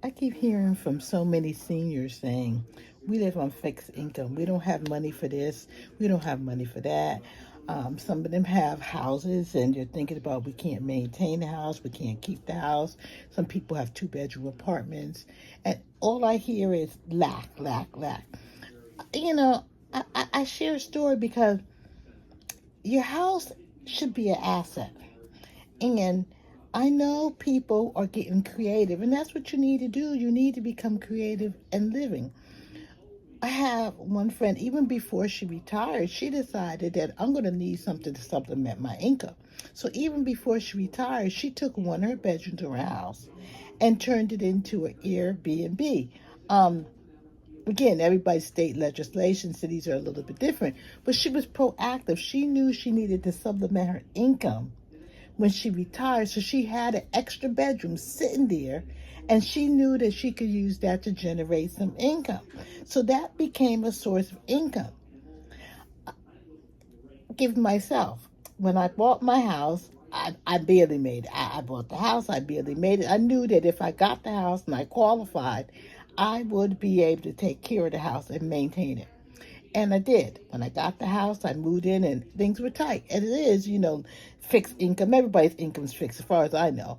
I keep hearing from so many seniors saying, we live on fixed income. We don't have money for this. We don't have money for that. Some of them have houses and they're thinking about we can't maintain the house. We can't keep the house. Some people have two-bedroom apartments. And all I hear is lack, lack, lack. You know, I share a story because your house should be an asset. And I know people are getting creative, and that's what you need to do. You need to become creative and living. I have one friend, even before she retired, she decided that I'm going to need something to supplement my income. So even before she retired, she took one of her bedrooms of her house and turned it into an Airbnb. Um, Again, everybody's state legislation cities are a little bit different, but she was proactive. She knew she needed to supplement her income when she retired. So she had an extra bedroom sitting there, and she knew that she could use that to generate some income. So that became a source of income. Give myself, when I bought my house, I barely made it. I bought the house, I barely made it. I knew that if I got the house and I qualified, I would be able to take care of the house and maintain it. And I did. When I got the house, I moved in and things were tight. And it is, fixed income. Everybody's income's fixed as far as I know.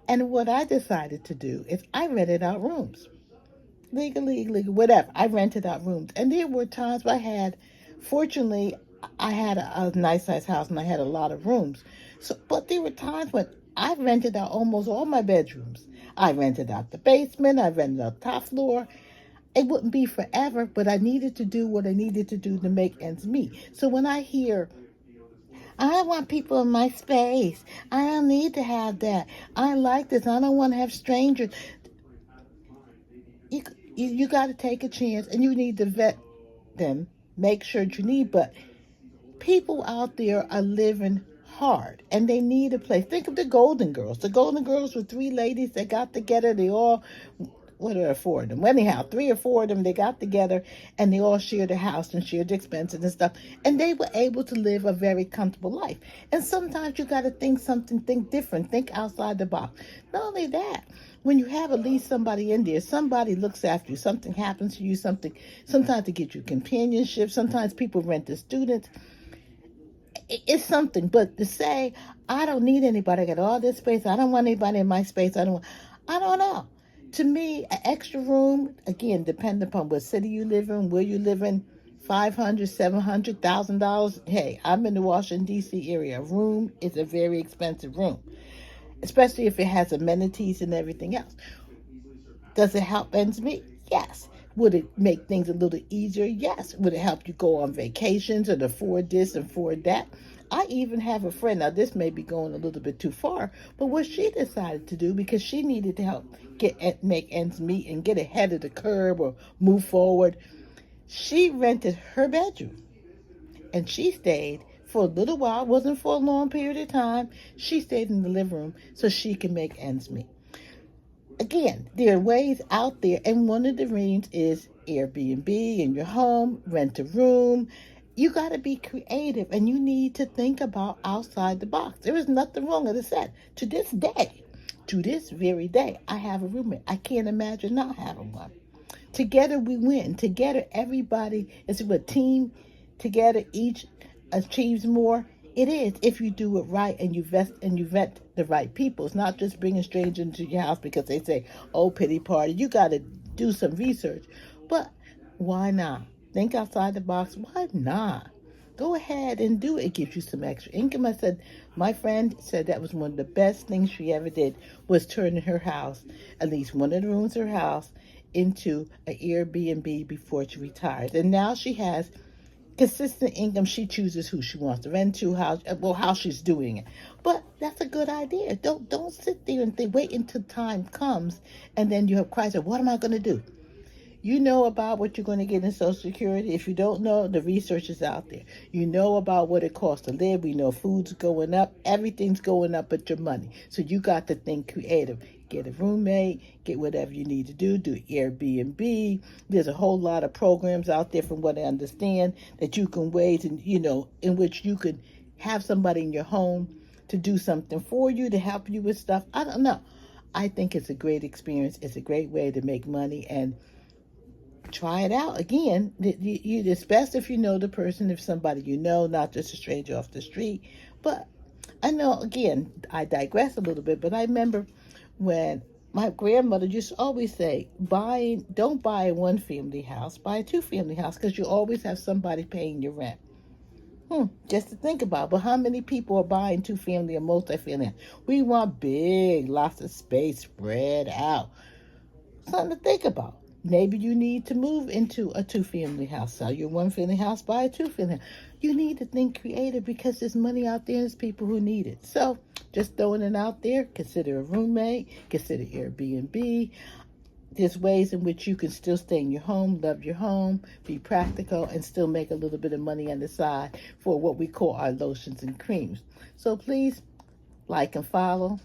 And what I decided to do is I rented out rooms. Legally, whatever. I rented out rooms. And there were times fortunately, I had a nice sized house and I had a lot of rooms. So, but there were times when I rented out almost all my bedrooms. I rented out the basement. I rented out the top floor. It wouldn't be forever, but I needed to do what I needed to do to make ends meet. So when I hear, I want people in my space, I don't need to have that. I like this. I don't want to have strangers. You you got to take a chance, and you need to vet them, make sure that you need. But people out there are living hard and they need a place. Think of the Golden Girls. The Golden Girls were three ladies that got together. They all, what are four of them? Anyhow, three or four of them, they got together and they all shared a house and shared expenses and stuff. And they were able to live a very comfortable life. And sometimes you got to think different, think outside the box. Not only that, when you have at least somebody in there, somebody looks after you, something happens to you, sometimes to get you companionship, sometimes people rent to students. It's something. But to say, I don't need anybody, I got all this space, I don't want anybody in my space, I don't know. To me, an extra room, again, depending upon what city you live in, where you live in, $500, $700,000. Hey, I'm in the Washington, D.C. area. A room is a very expensive room, especially if it has amenities and everything else. Does it help ends meet? Yes. Would it make things a little easier? Yes. Would it help you go on vacations and afford this and afford that? I even have a friend, now this may be going a little bit too far, but what she decided to do, because she needed to help make ends meet and get ahead of the curve or move forward, she rented her bedroom and she stayed for a little while. It wasn't for a long period of time. She stayed in the living room so she could make ends meet. Again, there are ways out there, and one of the means is Airbnb in your home, rent a room. You got to be creative, and you need to think about outside the box. There is nothing wrong, as I said. To this very day, I have a roommate. I can't imagine not having one. Together we win. Together everybody is a team. Together each achieves more. It is if you do it right and you vet the right people. It's not just bringing strangers into your house because they say, "Oh, pity party." You got to do some research. But why not? Think outside the box. Why not? Go ahead and do it. It gives you some extra income. I said, my friend said that was one of the best things she ever did was turning her house, at least one of the rooms of her house, into an Airbnb before she retires. And now she has consistent income. She chooses who she wants to rent to, how she's doing it. But that's a good idea. Don't sit there and think, wait until time comes and then you have crisis. What am I going to do? You know about what you're going to get in Social Security. If you don't know, the research is out there. You know about what it costs to live. We know food's going up. Everything's going up but your money. So you got to think creative. Get a roommate. Get whatever you need to do. Do Airbnb. There's a whole lot of programs out there, from what I understand, that you can ways and in which you could have somebody in your home to do something for you, to help you with stuff. I don't know. I think it's a great experience. It's a great way to make money, and try it out. Again, it's best if you know the person, if somebody you know, not just a stranger off the street. But I know, again, I digress a little bit, but I remember when my grandmother used to always say, don't buy a one family house, buy a two family house, because you always have somebody paying your rent. Just to think about. But how many people are buying two family or multi-family? We want big, lots of space spread out. Something to think about. Maybe you need to move into a two-family house. Sell your one-family house, buy a two-family house. You need to think creative, because there's money out there and there's people who need it. So just throwing it out there. Consider a roommate. Consider Airbnb. There's ways in which you can still stay in your home, love your home, be practical, and still make a little bit of money on the side for what we call our lotions and creams. So please like and follow.